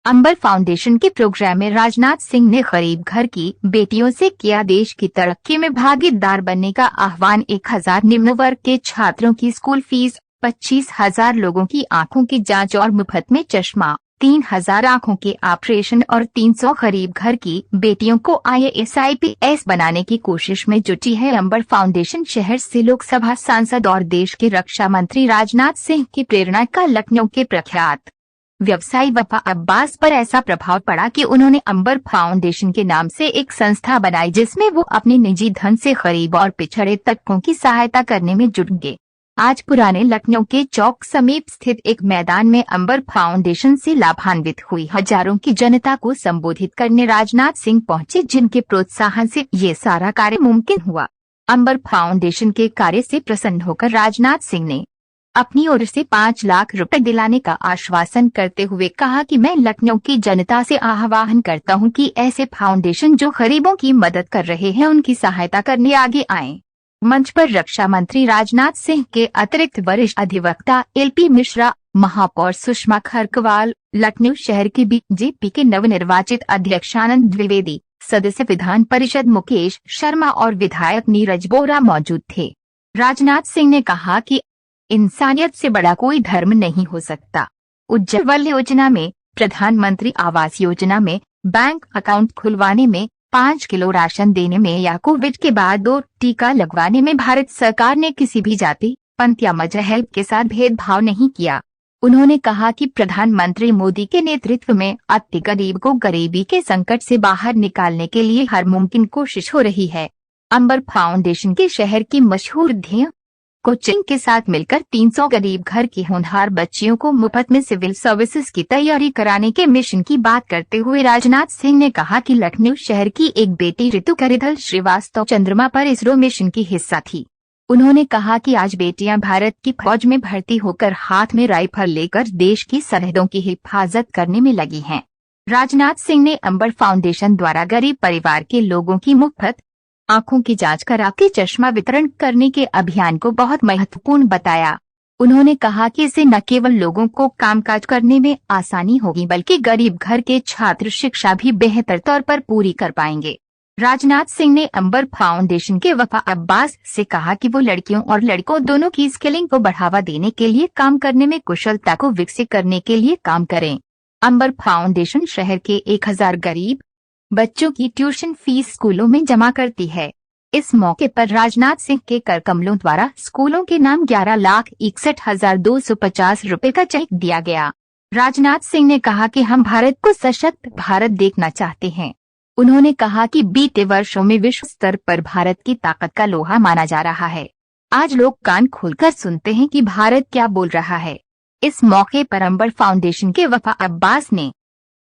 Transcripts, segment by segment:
अंबर foundation के programme में राजनाथ सिंह ने गरीब घर की बेटियों से किया देश की तरक्की में भागीदार बनने का आह्वान। 1000 निम्न वर्ग के छात्रों की स्कूल फीस, 25,000 लोगों की आंखों की जांच और मुफ्त में चश्मा, 3000 आंखों के ऑपरेशन और 300 गरीब घर की बेटियों को IAS IPS बनाने की कोशिश में जुटी है। अंबर फाउंडेशन शहर से लोकसभा सांसद और देश के रक्षा मंत्री राजनाथ सिंह की प्रेरणा का लखनऊ के प्रख्यात व्यवसायी वफा अब्बास पर ऐसा प्रभाव पड़ा कि उन्होंने अंबर फाउंडेशन के नाम से एक संस्था बनाई जिसमें वो अपने निजी धन से गरीब और पिछड़े तबकों की सहायता करने में जुट गए। आज पुराने लखनऊ के चौक समीप स्थित एक मैदान में अंबर फाउंडेशन से लाभान्वित हुई हजारों की जनता को संबोधित करने राजनाथ सिंह पहुंचे, जिनके प्रोत्साहन से ये सारा कार्य मुमकिन हुआ। अंबर फाउंडेशन के कार्य से प्रसन्न होकर राजनाथ सिंह ने अपनी ओर से 5 लाख रुपए दिलाने का आश्वासन करते हुए कहा कि मैं लखनऊ की जनता से आह्वान करता हूं कि ऐसे फाउंडेशन जो गरीबों की मदद कर रहे हैं उनकी सहायता करने आगे आएं। मंच पर रक्षा मंत्री राजनाथ सिंह के अतिरिक्त वरिष्ठ अधिवक्ता LP मिश्रा, महापौर सुषमा खरकवाल, लखनऊ शहर की बीजेपी के नवनिर्वाचित अध्यक्ष आनंद द्विवेदी, सदस्य विधान परिषद मुकेश शर्मा और विधायक नीरज बोरा मौजूद थे। राजनाथ सिंह ने कहा कि इंसानियत से बड़ा कोई धर्म नहीं हो सकता। उज्ज्वल योजना में, प्रधानमंत्री आवास योजना में, बैंक अकाउंट खुलवाने में, 5 किलो राशन देने में या कोविड के बाद 2 टीका लगवाने में भारत सरकार ने किसी भी जाति, पंथ या मजहब के साथ भेदभाव नहीं किया। उन्होंने कहा कि प्रधानमंत्री मोदी के नेतृत्व में अति गरीब को गरीबी के संकट से बाहर निकालने के लिए हर मुमकिन कोशिश हो रही है। अंबर फाउंडेशन के शहर की मशहूर ध्येय कोचिंग के साथ मिलकर 300 गरीब घर की होनहार बच्चियों को मुफ्त में सिविल सर्विसेज की तैयारी कराने के मिशन की बात करते हुए राजनाथ सिंह ने कहा कि लखनऊ शहर की एक बेटी ऋतु करिधल श्रीवास्तव चंद्रमा पर इसरो मिशन की हिस्सा थी। उन्होंने कहा कि आज बेटियां भारत की फौज में भर्ती होकर हाथ में राइफल लेकर देश की सरहदों की हिफाजत करने में लगी हैं। राजनाथ सिंह ने अंबर फाउंडेशन द्वारा गरीब परिवार के लोगों की मुफ्त आंखों की जांच करा के चश्मा वितरण करने के अभियान को बहुत महत्वपूर्ण बताया। उन्होंने कहा कि इससे न केवल लोगों को कामकाज करने में आसानी होगी बल्कि गरीब घर के छात्र शिक्षा भी बेहतर तौर पर पूरी कर पाएंगे। राजनाथ सिंह ने अंबर फाउंडेशन के वफा अब्बास से कहा कि वो लड़कियों और लड़कों दोनों की स्किलिंग को बढ़ावा देने के लिए काम करने में कुशलता को विकसित करने के लिए काम करें। अंबर फाउंडेशन शहर के 1000 गरीब बच्चों की ट्यूशन फीस स्कूलों में जमा करती है। इस मौके पर राजनाथ सिंह के कर कमलों द्वारा स्कूलों के नाम 11,61,250 रुपए का चेक दिया गया। राजनाथ सिंह ने कहा कि हम भारत को सशक्त भारत देखना चाहते हैं। उन्होंने कहा कि बीते वर्षों में विश्व स्तर पर भारत की ताकत का लोहा माना जा रहा है। आज लोग कान खोलकर सुनते हैं कि भारत क्या बोल रहा है। इस मौके पर अंबर फाउंडेशन के वफा अब्बास ने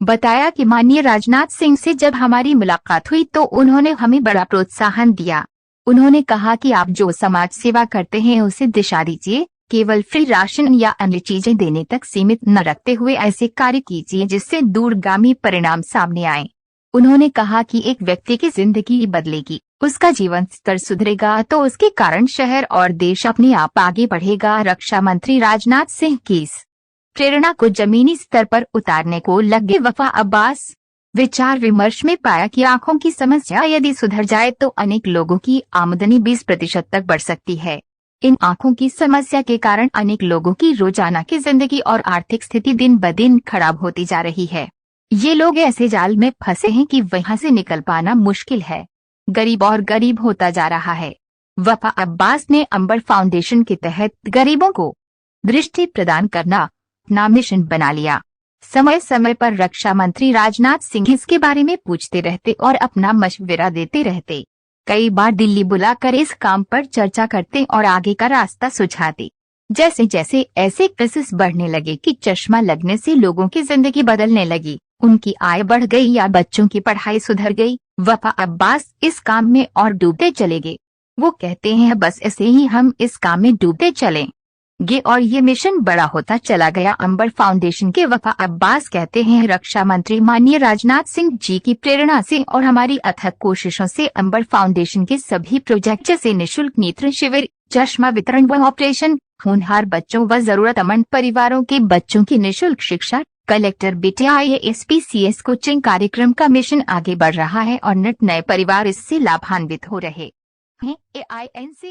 बताया कि माननीय राजनाथ सिंह से जब हमारी मुलाकात हुई तो उन्होंने हमें बड़ा प्रोत्साहन दिया। उन्होंने कहा कि आप जो समाज सेवा करते हैं उसे दिशा दीजिए, केवल फ्री राशन या अन्य चीजें देने तक सीमित न रखते हुए ऐसे कार्य कीजिए जिससे दूरगामी परिणाम सामने आए। उन्होंने कहा कि एक व्यक्ति की जिंदगी बदलेगी, उसका जीवन स्तर सुधरेगा तो उसके कारण शहर और देश अपने आप आगे बढ़ेगा। रक्षा मंत्री राजनाथ सिंह की इस प्रेरणा को जमीनी स्तर पर उतारने को लगे वफा अब्बास विचार विमर्श में पाया कि आंखों की समस्या यदि सुधर जाए तो अनेक लोगों की आमदनी 20% तक बढ़ सकती है। इन आंखों की समस्या के कारण अनेक लोगों की रोजाना की जिंदगी और आर्थिक स्थिति दिन ब दिन खराब होती जा रही है। ये लोग ऐसे जाल में फंसे हैं कि वहां से निकल पाना मुश्किल है। गरीब और गरीब होता जा रहा है। वफा अब्बास ने अंबर फाउंडेशन के तहत गरीबों को दृष्टि प्रदान करना अपना मिशन बना लिया। समय समय पर रक्षा मंत्री राजनाथ सिंह इसके बारे में पूछते रहते और अपना मशविरा देते रहते। कई बार दिल्ली बुलाकर इस काम पर चर्चा करते और आगे का रास्ता सुझाते। जैसे जैसे ऐसे केसेस बढ़ने लगे कि चश्मा लगने से लोगों की जिंदगी बदलने लगी, उनकी आय बढ़ गई या बच्चों की पढ़ाई सुधर गई, वफा अब्बास इस काम में और डूबते चले गए। वो कहते हैं बस ऐसे ही हम इस काम में डूबते चलेंगे और ये मिशन बड़ा होता चला गया। अंबर फाउंडेशन के वफा अब्बास कहते हैं रक्षा मंत्री माननीय राजनाथ सिंह जी की प्रेरणा से और हमारी अथक कोशिशों से अंबर फाउंडेशन के सभी प्रोजेक्ट जैसे निःशुल्क नेत्र शिविर, चश्मा वितरण व ऑपरेशन, होनहार बच्चों व जरूरतमंद परिवारों के बच्चों की निःशुल्क शिक्षा, कलेक्टर बेटिया IAS-PCS कोचिंग कार्यक्रम का मिशन आगे बढ़ रहा है और नए परिवार इससे लाभान्वित हो रहे हैं। AINC